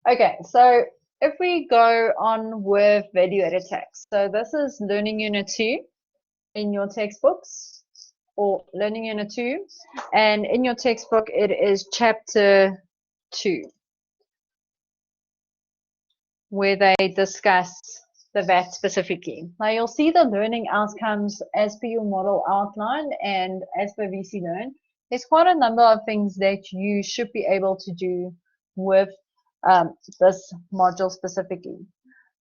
Okay, so if we go on with value-added tax, so this is learning unit 2 in your textbooks, or learning unit 2, and in your textbook it is chapter 2, where they discuss the VAT specifically. Now you'll see the learning outcomes as per your model outline and as per VC Learn. There's quite a number of things that you should be able to do with this module specifically.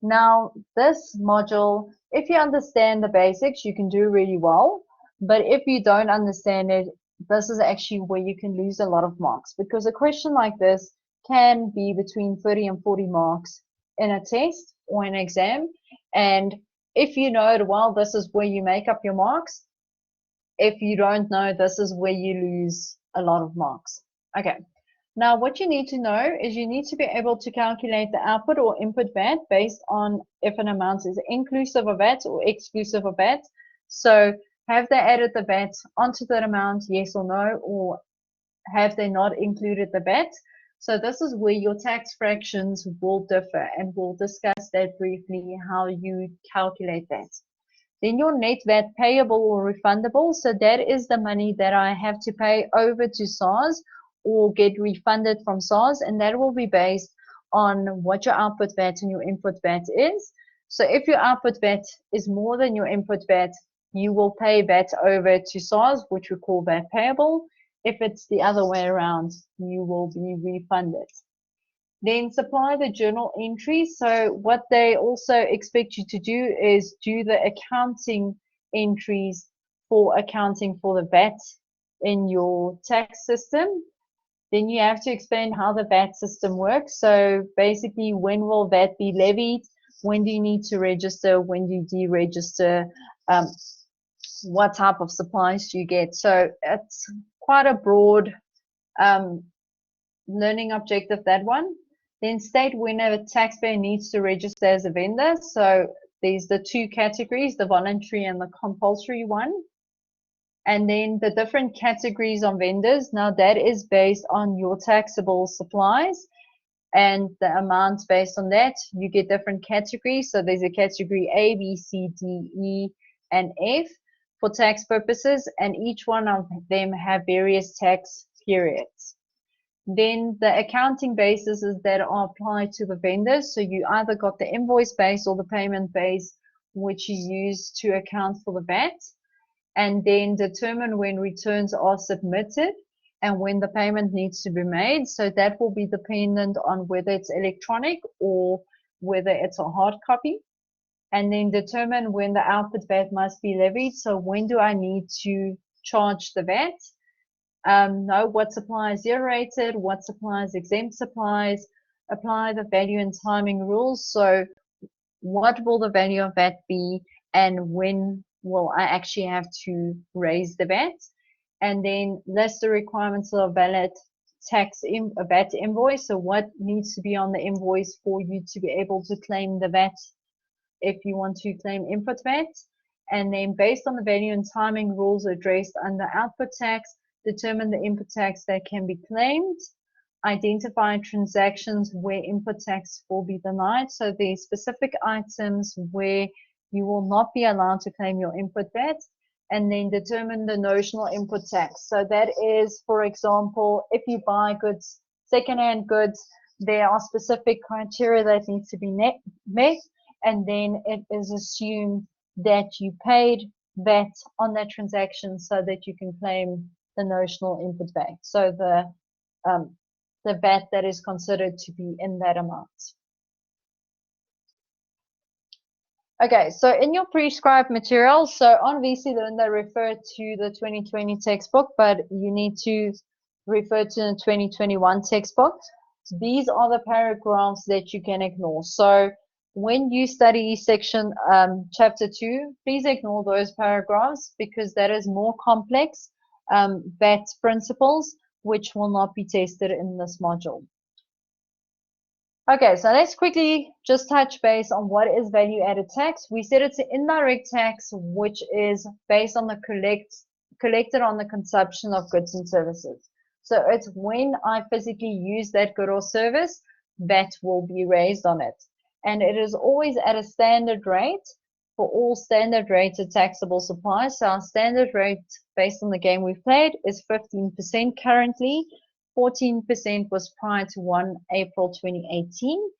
Now, this module, if you understand the basics, you can do really well. But if you don't understand it, this is actually where you can lose a lot of marks, because a question like this can be between 30 and 40 marks in a test or an exam. And if you know it well, this is where you make up your marks. If you don't know, this is where you lose a lot of marks. Okay. Now, what you need to know is you need to be able to calculate the output or input VAT based on if an amount is inclusive of VAT or exclusive of VAT. So have they added the VAT onto that amount, yes or no, or have they not included the VAT? So this is where your tax fractions will differ, and we'll discuss that briefly, how you calculate that. Then your net VAT payable or refundable. So that is the money that I have to pay over to SARS or get refunded from SARS, and that will be based on what your output VAT and your input VAT is. So if your output VAT is more than your input VAT, you will pay VAT over to SARS, which we call VAT payable. If it's the other way around, you will be refunded. Then supply the journal entries. So what they also expect you to do is do the accounting entries for accounting for the VAT in your tax system. Then you have to explain how the VAT system works. So basically, when will VAT be levied? When do you need to register? When do you deregister? What type of supplies do you get? So it's quite a broad learning objective, that one. Then state when a taxpayer needs to register as a vendor. So there's the two categories, the voluntary and the compulsory one. And then the different categories of vendors. Now that is based on your taxable supplies and the amounts based on that. You get different categories. So there's a category A, B, C, D, E, and F for tax purposes, and each one of them have various tax periods. Then the accounting basis that are applied to the vendors. So you either got the invoice base or the payment base, which you use to account for the VAT, and then determine when returns are submitted and when the payment needs to be made. So that will be dependent on whether it's electronic or whether it's a hard copy. And then determine when the output VAT must be levied. So when do I need to charge the VAT? Know what supplies zero rated, what supplies exempt supplies, apply the value and timing rules. So what will the value of VAT be, and when will I actually have to raise the VAT? And then list the requirements of a valid VAT invoice. So what needs to be on the invoice for you to be able to claim the VAT if you want to claim input VAT. And then based on the value and timing rules addressed under output tax, determine the input tax that can be claimed. Identify transactions where input tax will be denied. So there's specific items where you will not be allowed to claim your input VAT. And then determine the notional input tax. So that is, for example, if you buy goods, secondhand goods, there are specific criteria that need to be met. And then it is assumed that you paid VAT on that transaction so that you can claim the notional input VAT. So the VAT that is considered to be in that amount. Okay, so in your prescribed material, so on VC Learn, they refer to the 2020 textbook, but you need to refer to the 2021 textbook. These are the paragraphs that you can ignore. So when you study section chapter 2, please ignore those paragraphs because that is more complex VAT principles, which will not be tested in this module. Okay, so let's quickly just touch base on what is value-added tax. We said it's an indirect tax, which is based on the collected on the consumption of goods and services. So it's when I physically use that good or service, VAT will be raised on it. And it is always at a standard rate for all standard rated taxable supplies. So our standard rate based on the game we've played is 15% currently. 14% was prior to 1 April 2018.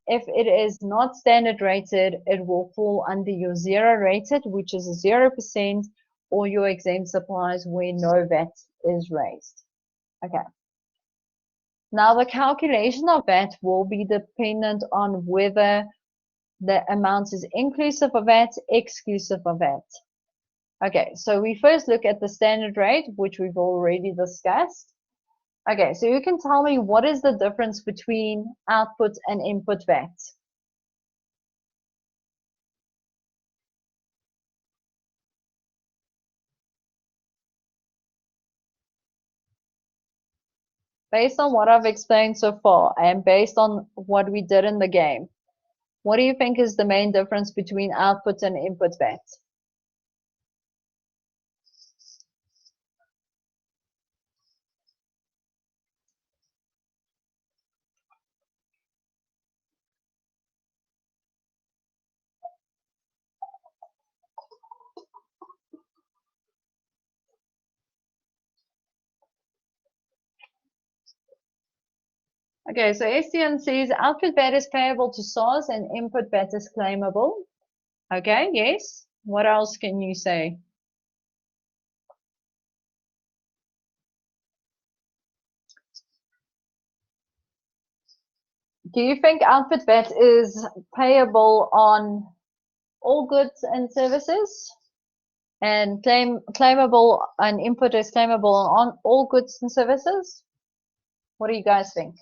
If it is not standard rated, it will fall under your zero rated, which is a 0%, or your exempt supplies where no VAT is raised. Okay. Now the calculation of VAT will be dependent on whether the amount is inclusive of VAT, exclusive of VAT. Okay, so we first look at the standard rate, which we've already discussed. Okay, so you can tell me what is the difference between output and input VAT? Based on what I've explained so far and based on what we did in the game, what do you think is the main difference between output and input VAT? Okay, so STN says output VAT is payable to SARS and input VAT is claimable. Okay, yes. What else can you say? Do you think output VAT is payable on all goods and services? And claimable and input is claimable on all goods and services? What do you guys think?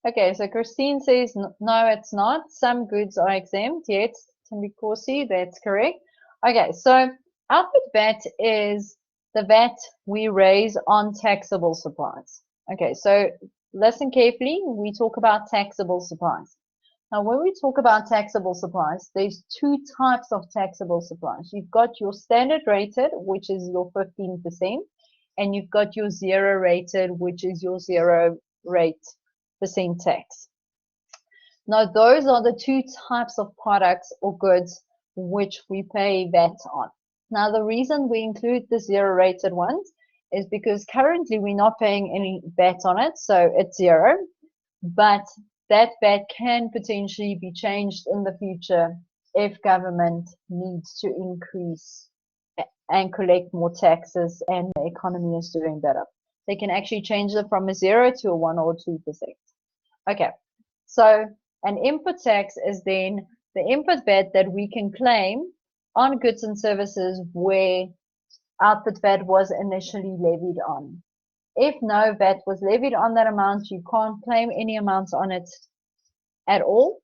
Okay, so Christine says no, it's not. Some goods are exempt. Yes, Timmy Corsi, that's correct. Okay, so output VAT is the VAT we raise on taxable supplies. Okay, so listen carefully. We talk about taxable supplies. Now, when we talk about taxable supplies, there's two types of taxable supplies. You've got your standard rated, which is your 15%, and you've got your zero rated, which is your zero rate percent tax. Now, those are the two types of products or goods which we pay VAT on. Now, the reason we include the zero rated ones is because currently we're not paying any VAT on it, so it's zero, but that VAT can potentially be changed in the future if government needs to increase and collect more taxes and the economy is doing better. They can actually change it from a 0 to a 1 or 2%. Okay, so an input tax is then the input VAT that we can claim on goods and services where output VAT was initially levied on. If no VAT was levied on that amount, you can't claim any amounts on it at all.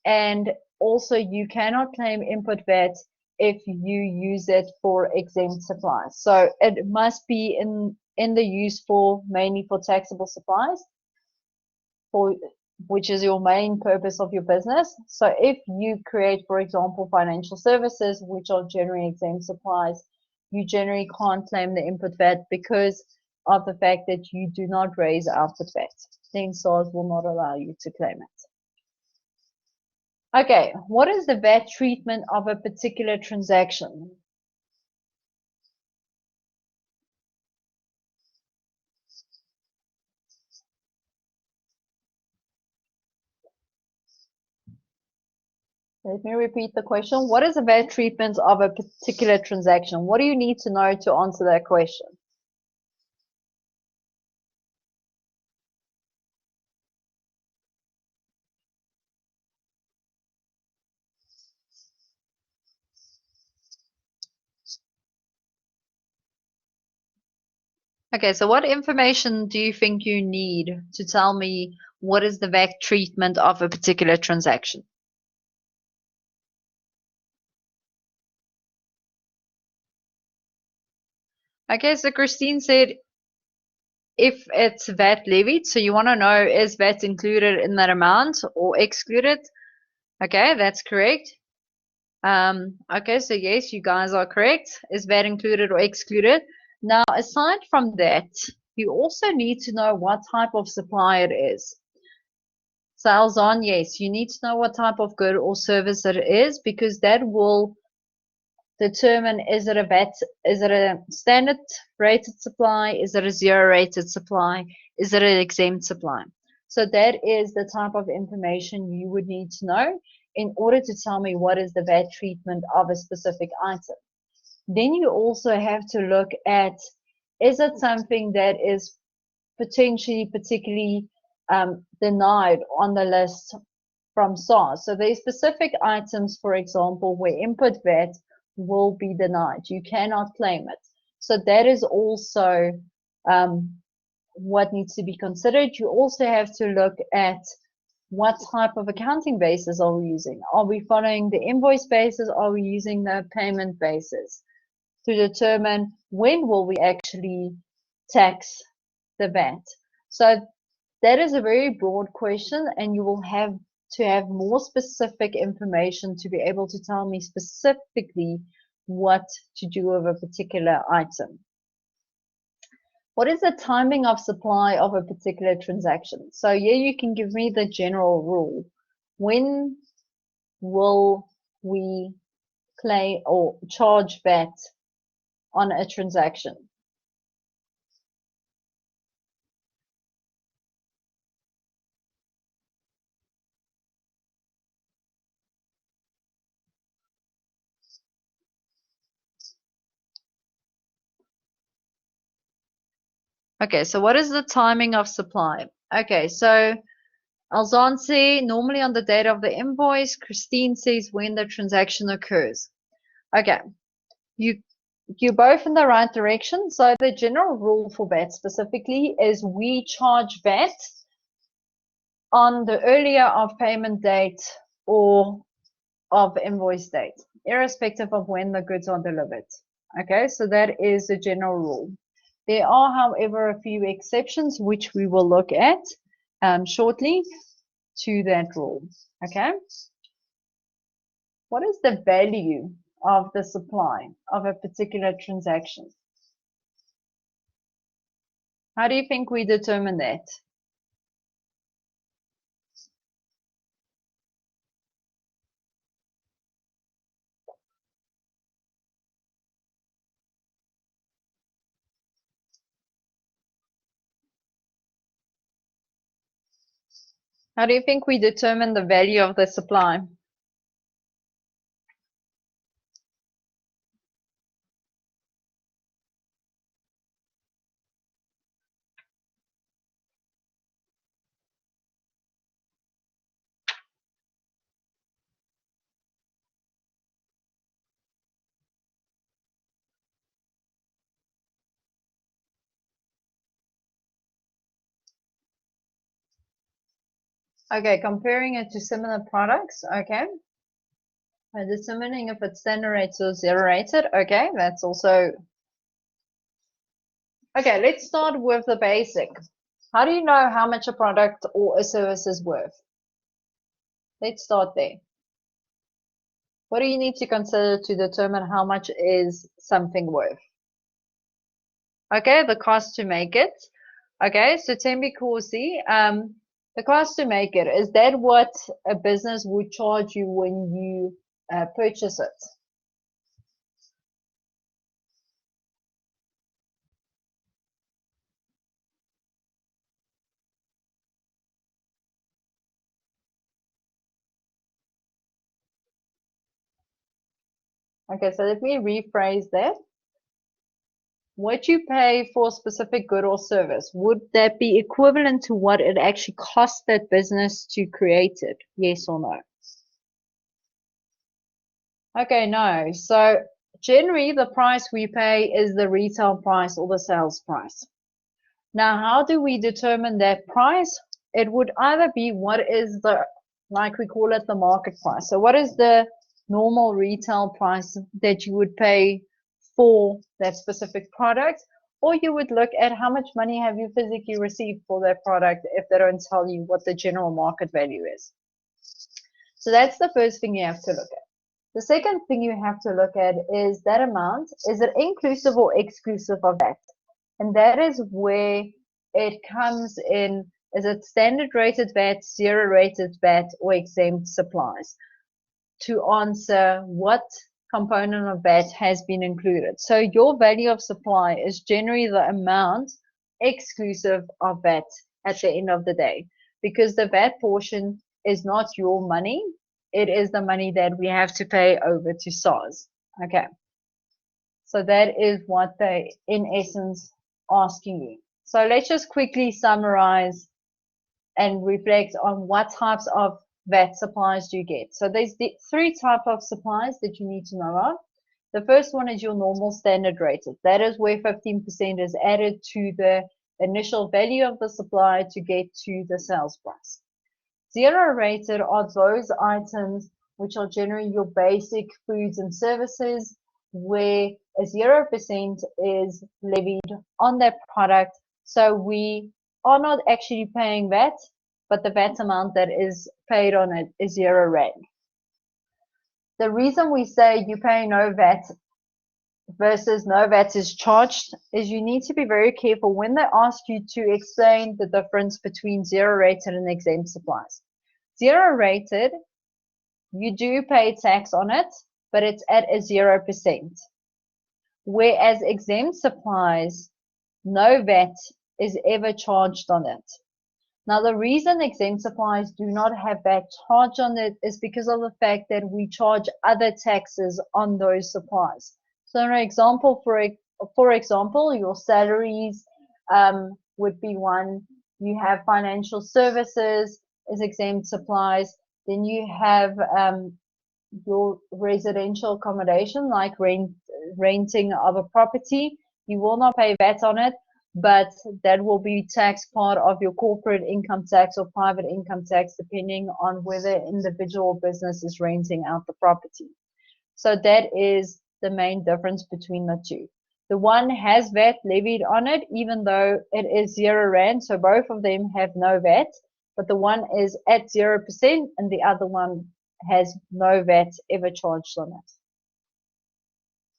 And also you cannot claim input VAT if you use it for exempt supplies. So it must be in the use for mainly for taxable supplies, which is your main purpose of your business. So if you create, for example, financial services, which are generally exempt supplies, you generally can't claim the input VAT because of the fact that you do not raise output VAT. Then SARS will not allow you to claim it. Okay, what is the VAT treatment of a particular transaction? Let me repeat the question. What is the VAT treatment of a particular transaction? What do you need to know to answer that question? Okay, so what information do you think you need to tell me what is the VAT treatment of a particular transaction? Okay, so Christine said if it's VAT levied, so you want to know is VAT included in that amount or excluded? Okay, that's correct. Okay, so yes, you guys are correct. Is VAT included or excluded? Now, aside from that, you also need to know what type of supply it is. Sales on, yes, you need to know what type of good or service it is because that will determine is it a VAT, is it a standard rated supply, is it a zero rated supply, is it an exempt supply. So that is the type of information you would need to know in order to tell me what is the VAT treatment of a specific item. Then you also have to look at, is it something that is potentially particularly denied on the list from SARS? So there's specific items, for example, where input VAT will be denied. You cannot claim it. So that is also what needs to be considered. You also have to look at what type of accounting basis are we using? Are we following the invoice basis? Are we using the payment basis to determine when will we actually tax the VAT? So that is a very broad question, and you will have to have more specific information to be able to tell me specifically what to do with a particular item. What is the timing of supply of a particular transaction? So here you can give me the general rule. When will we claim or charge VAT on a transaction? Okay, so what is the timing of supply? Okay, so Alzan says normally on the date of the invoice. Christine says when the transaction occurs. Okay, you're both in the right direction. So the general rule for VAT specifically is we charge VAT on the earlier of payment date or of invoice date, irrespective of when the goods are delivered. Okay, so that is the general rule. There are, however, a few exceptions which we will look at shortly to that rule. Okay, what is the value of the supply of a particular transaction? How do you think we determine that? How do you think we determine the value of the supply? Okay, comparing it to similar products. Okay, determining if it's standard rated or zero rated. Okay, that's also okay. Let's start with the basic. How do you know how much a product or a service is worth? Let's start there. What do you need to consider to determine how much is something worth? Okay, the cost to make it. Okay, so Tembi Corsi, the cost to make it, is that what a business would charge you when you purchase it? Okay, so let me rephrase that. What you pay for a specific good or service, would that be equivalent to what it actually cost that business to create it? Yes or no? Okay, no. So generally the price we pay is the retail price or the sales price. Now, how do we determine that price? It would either be what is the, like we call it, the market price. So what is the normal retail price that you would pay for that specific product, or you would look at how much money have you physically received for that product if they don't tell you what the general market value is. So that's the first thing you have to look at. The second thing you have to look at is that amount. Is it inclusive or exclusive of that? And that is where it comes in. Is it standard rated VAT, zero rated VAT, or exempt supplies? To answer what component of VAT has been included. So your value of supply is generally the amount exclusive of VAT at the end of the day, because the VAT portion is not your money. It is the money that we have to pay over to SARS. Okay. So that is what they, in essence, asking you. So let's just quickly summarize and reflect on what types of VAT supplies do you get. So there's the three types of supplies that you need to know of. The first one is your normal standard rated. That is where 15% is added to the initial value of the supply to get to the sales price. Zero rated are those items which are generally your basic foods and services, where a 0% is levied on that product. So we are not actually paying VAT, but the VAT amount that is paid on it is €0. The reason we say you pay no VAT versus no VAT is charged is you need to be very careful when they ask you to explain the difference between zero rated and exempt supplies. Zero rated, you do pay tax on it, but it's at a 0%. Whereas exempt supplies, no VAT is ever charged on it. Now, the reason exempt supplies do not have VAT charge on it is because of the fact that we charge other taxes on those supplies. So an example, for example, your salaries would be one. You have financial services is exempt supplies. Then you have your residential accommodation, like renting of a property. You will not pay VAT on it, but that will be taxed part of your corporate income tax or private income tax, depending on whether individual business is renting out the property. So that is the main difference between the two. The one has VAT levied on it, even though it is €0, so both of them have no VAT, but the one is at 0% and the other one has no VAT ever charged on it.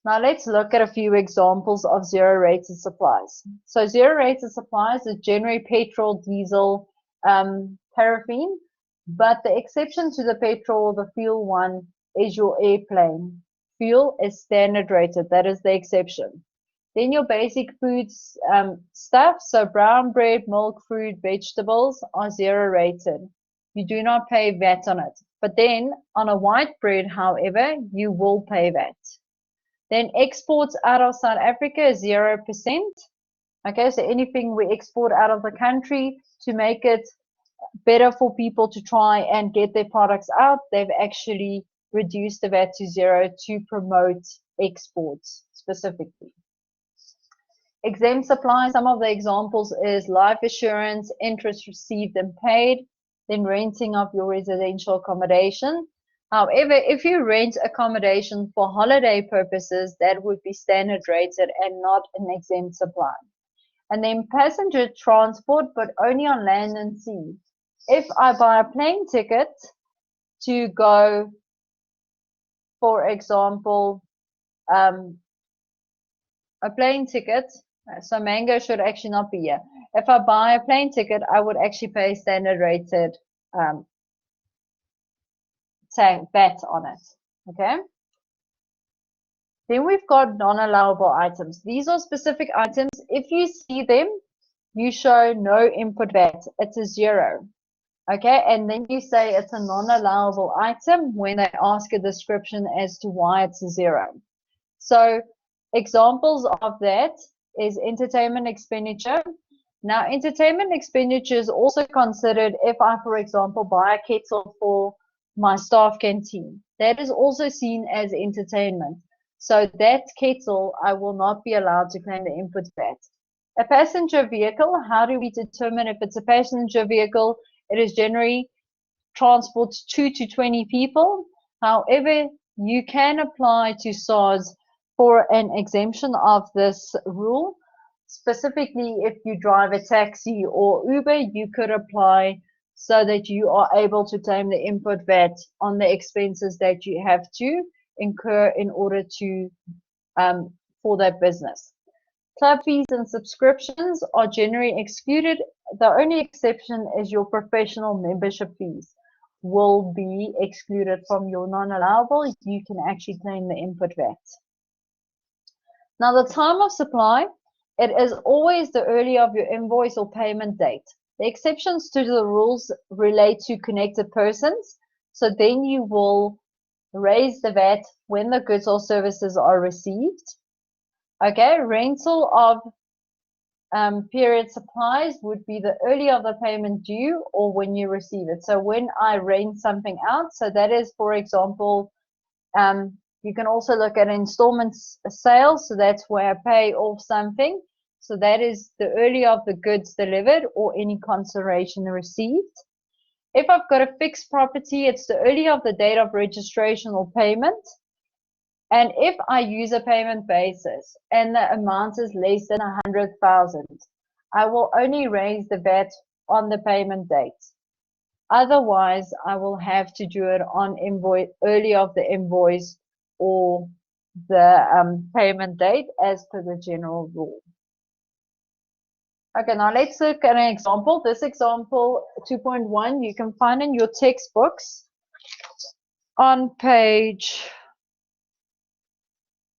Now let's look at a few examples of zero-rated supplies. So zero-rated supplies is generally petrol, diesel, paraffin, but the exception to the petrol or the fuel one is your airplane. Fuel is standard rated, that is the exception. Then your basic foods stuff, so brown bread, milk, fruit, vegetables are zero rated. You do not pay VAT on it. But then on a white bread, however, you will pay VAT. Then exports out of South Africa is 0%. Okay, so anything we export out of the country to make it better for people to try and get their products out, they've actually reduced the VAT to 0 to promote exports specifically. Exempt supplies, some of the examples is life assurance, interest received and paid, then renting of your residential accommodation. However, if you rent accommodation for holiday purposes, that would be standard rated and not an exempt supply. And then passenger transport, but only on land and sea. If I buy a plane ticket to go, for example, a plane ticket, so Mango should actually not be here. If I buy a plane ticket, I would actually pay standard rated VAT on it. Okay. Then we've got non-allowable items. These are specific items. If you see them, you show no input VAT. It's a 0. Okay, and then you say it's a non-allowable item when they ask a description as to why it's a 0. So examples of that is entertainment expenditure. Now, entertainment expenditure is also considered if I, for example, buy a kettle for my staff canteen. That is also seen as entertainment. So that kettle, I will not be allowed to claim the input VAT. A passenger vehicle, how do we determine if it's a passenger vehicle? It is generally transports 2 to 20 people. However, you can apply to SARS for an exemption of this rule. Specifically, if you drive a taxi or Uber, you could apply so that you are able to claim the input VAT on the expenses that you have to incur in order to for that business. Club fees and subscriptions are generally excluded. The only exception is your professional membership fees will be excluded from your non-allowable. You can actually claim the input VAT. Now, the time of supply, it is always the earlier of your invoice or payment date. The exceptions to the rules relate to connected persons. So then you will raise the VAT when the goods or services are received. Okay, rental of period supplies would be the earlier of the payment due or when you receive it. So when I rent something out, so that is, for example, you can also look at installments sales. So that's where I pay off something. So that is the earlier of the goods delivered or any consideration received. If I've got a fixed property, it's the earlier of the date of registration or payment. And if I use a payment basis and the amount is less than 100,000, I will only raise the VAT on the payment date. Otherwise, I will have to do it on invoice, early of the invoice or the payment date as per the general rule. Okay, now let's look at an example. This example 2.1 you can find in your textbooks on page,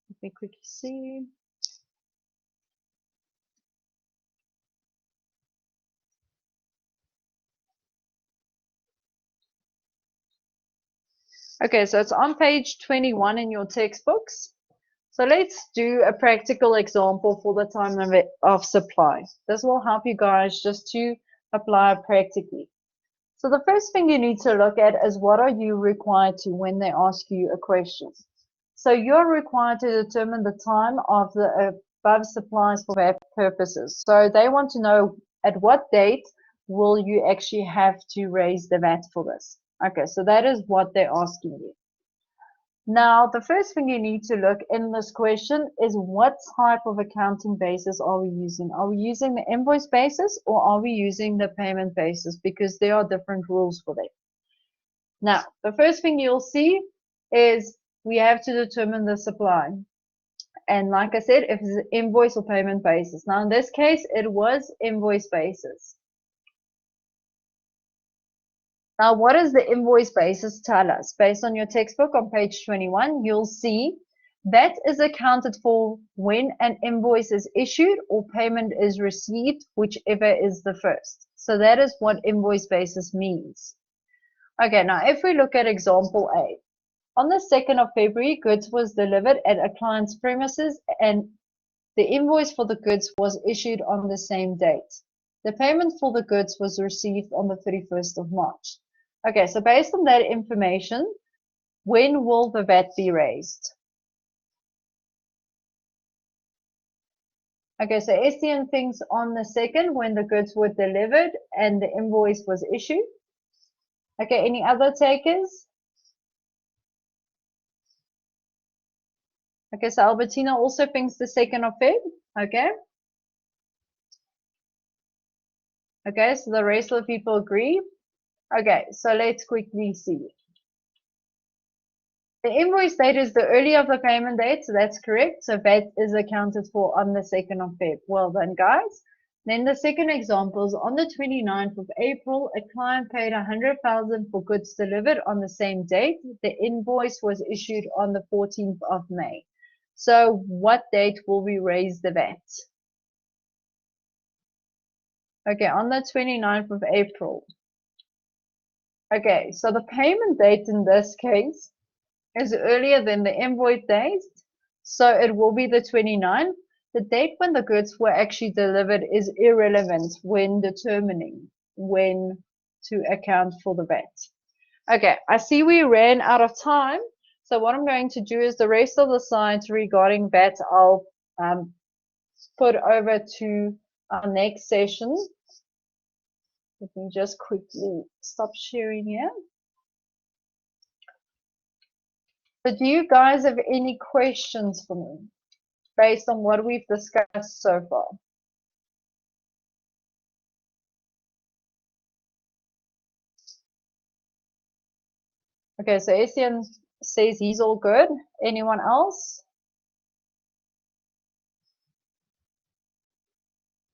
let me quickly see. Okay, so it's on page 21 in your textbooks. So let's do a practical example for the time of supply. This will help you guys just to apply practically. So the first thing you need to look at is what are you required to when they ask you a question. So you're required to determine the time of the above supplies for VAT purposes. So they want to know at what date will you actually have to raise the VAT for this. Okay, so that is what they're asking you. Now, the first thing you need to look in this question is what type of accounting basis are we using? Are we using the invoice basis or are we using the payment basis? Because there are different rules for that. Now, the first thing you'll see is we have to determine the supply. And like I said, if it's invoice or payment basis. Now, in this case, it was invoice basis. Now, what does the invoice basis tell us? Based on your textbook on page 21, you'll see that is accounted for when an invoice is issued or payment is received, whichever is the first. So that is what invoice basis means. Okay, now if we look at example A. On the 2nd of February, goods was delivered at a client's premises and the invoice for the goods was issued on the same date. The payment for the goods was received on the 31st of March. Okay, so based on that information, when will the VAT be raised? Okay, so STM thinks on the 2nd when the goods were delivered and the invoice was issued. Okay, any other takers? Okay, so Albertina also thinks the 2nd of Feb. Okay. Okay, so the rest of the people agree. Okay, so let's quickly see. The invoice date is the earlier of the payment date, so that's correct. So VAT is accounted for on the 2nd of Feb. Well done, guys. Then the second example is on the 29th of April, a client paid 100,000 for goods delivered on the same date. The invoice was issued on the 14th of May. So what date will we raise the VAT? Okay, on the 29th of April. Okay, so the payment date in this case is earlier than the invoice date, so it will be the 29th. The date when the goods were actually delivered is irrelevant when determining when to account for the VAT. Okay, I see we ran out of time, so what I'm going to do is the rest of the slides regarding VAT I'll put over to our next session. Let me just quickly stop sharing here. But do you guys have any questions for me based on what we've discussed so far? Okay, so Etienne says he's all good. Anyone else?